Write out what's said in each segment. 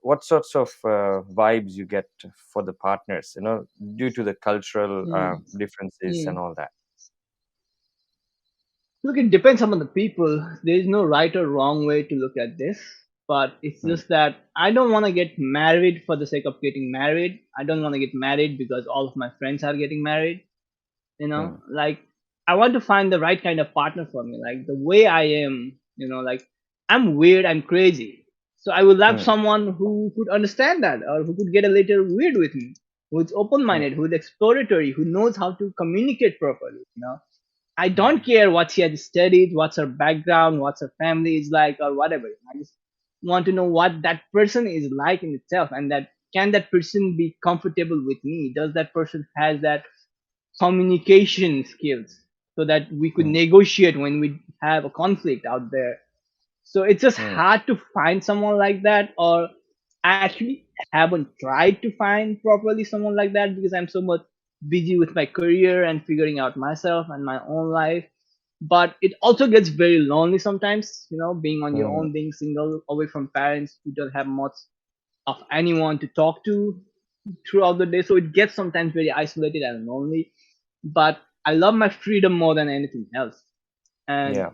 What sorts of vibes you get for the partners, due to the cultural Hmm. differences Hmm. and all that? Look, it depends upon the people. There is no right or wrong way to look at this, but it's Mm, just that I don't want to get married for the sake of getting married. I don't want to get married because all of my friends are getting married. mm, Like I want to find the right kind of partner for me, like the way I am. Like I'm weird, I'm crazy, so I would love mm, someone who could understand that, or who could get a little weird with me, who's mm, open-minded, who's exploratory, who knows how to communicate properly. I don't mm, care what she has studied, what's her background, what's her family is like, or whatever. I just want to know what that person is like in itself, and that can that person be comfortable with me? Does that person has that communication skills so that we could mm, negotiate when we have a conflict out there? So it's just mm, hard to find someone like that, or I actually haven't tried to find properly someone like that because I'm so much busy with my career and figuring out myself and my own life. But it also gets very lonely sometimes, being on your mm, own, being single, away from parents who don't have much of anyone to talk to throughout the day. So it gets sometimes very isolated and lonely. But I love my freedom more than anything else. And yeah.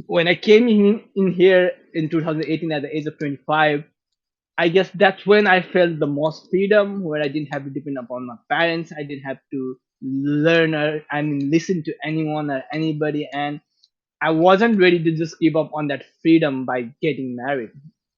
when I came in here in 2018 at the age of 25, I guess that's when I felt the most freedom, where I didn't have to depend upon my parents. I didn't have to learn or listen to anyone or anybody, and I wasn't ready to just give up on that freedom by getting married.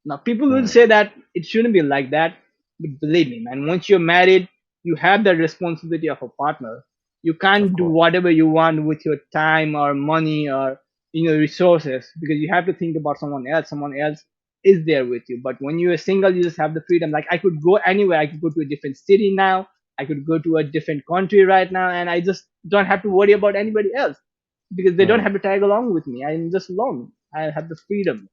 Now people will Mm, say that it shouldn't be like that, but believe me, man, once you're married, you have the responsibility of a partner. You of can't do course. whatever you want with your time or money or resources, because you have to think about someone else. Someone else is there with you. But when you're single, you just have the freedom. Like I could go anywhere. I could go to a different city now. I could go to a different country right now, and I just don't have to worry about anybody else because they don't Mm, have to tag along with me. I'm just alone. I have the freedom.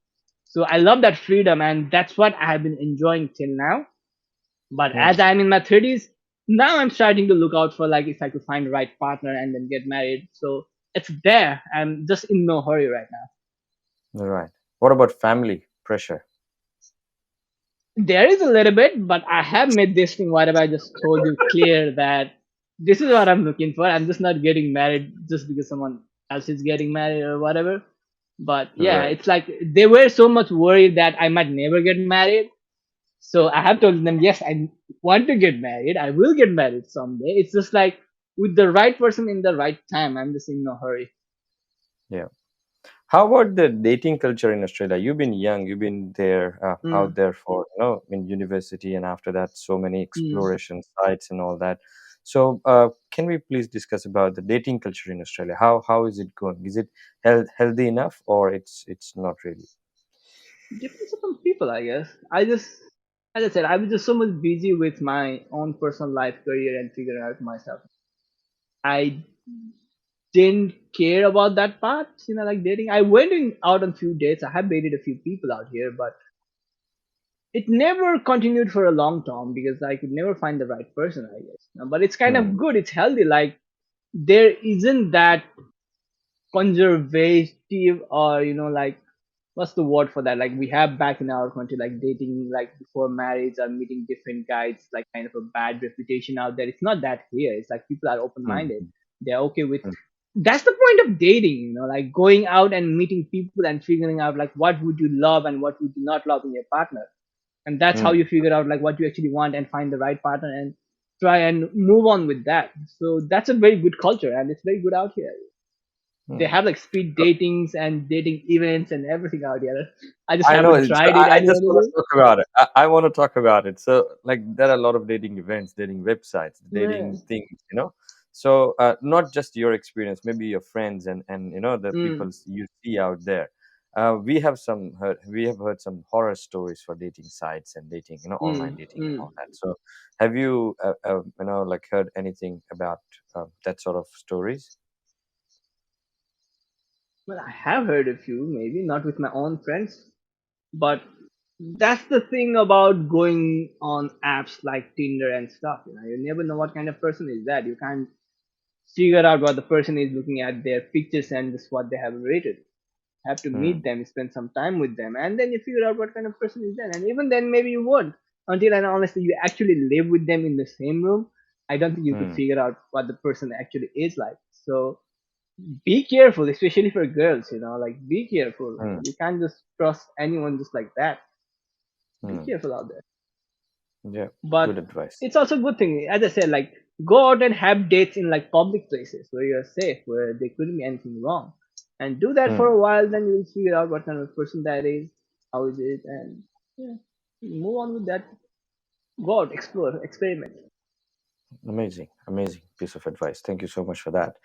So I love that freedom, and that's what I have been enjoying till now. But as mm, I'm in my 30s, now I'm starting to look out for, like, if I could find the right partner and then get married. So it's there. I'm just in no hurry right now. all right. What about family pressure? There is a little bit, but I have made this thing, whatever I just told you, clear that this is what I'm looking for. I'm just not getting married just because someone else is getting married or whatever. But yeah, Right. it's like they were so much worried that I might never get married. So I have told them, yes, I want to get married. I will get married someday. It's just like with the right person in the right time. I'm just in no hurry. Yeah. How about the dating culture in Australia? You've been young, you've been there, out Mm, there for, in university, and after that, so many mm. exploration sites and all that. So, can we please discuss about the dating culture in Australia? How is it going? Is it healthy enough, or it's not really? Depends upon people, I guess. As I said, I was just so much busy with my own personal life, career, and figuring out myself. I didn't care about that part, like dating. I went out on few dates. I have dated a few people out here, but it never continued for a long term because I could never find the right person, I guess. But it's kind Hmm. of good. It's healthy. Like there isn't that conservative, or like, what's the word for that? Like we have back in our country, like dating like before marriage or meeting different guys, like kind of a bad reputation out there. It's not that here. It's like people are open Hmm. minded. They're okay with. Hmm. That's the point of dating, like going out and meeting people and figuring out like what would you love and what would you not love in your partner, and that's how Hmm. you figure out like what you actually want and find the right partner and try and move on with that. So that's a very good culture, and it's very good out here. They Hmm. have like speed datings and dating events and everything out here. I just I know. haven't tried it. I I just don't want know. to talk about it. I want to talk about it. So, like, there are a lot of dating events, dating websites, Yeah. dating things. So, not just your experience, maybe your friends and the Mm, people you see out there. We have heard some horror stories for dating sites and dating, online mm, dating and mm. all that. So, have you, like, heard anything about that sort of stories? Well, I have heard a few, maybe not with my own friends, but that's the thing about going on apps like Tinder and stuff. You never know what kind of person is that. You can't figure out what the person is looking at their pictures and just what they have rated. Have to Hmm. meet them, spend some time with them, and then you figure out what kind of person is that. And even then, maybe you won't until and honestly you actually live with them in the same room. I don't think you could Hmm. figure out what the person actually is like. So be careful, especially for girls. Like be careful. Hmm. You can't just trust anyone just like that. Be Hmm. careful out there. Yeah. Good But advice. it's also a good thing, as I said, like go out and have dates in like public places where you're safe, where there couldn't be anything wrong, and do that for Hmm. a while. Then you'll figure out what kind of person that is, how is it, and yeah, move on with that. Go out, explore, experiment. Amazing. Amazing piece of advice. Thank you so much for that.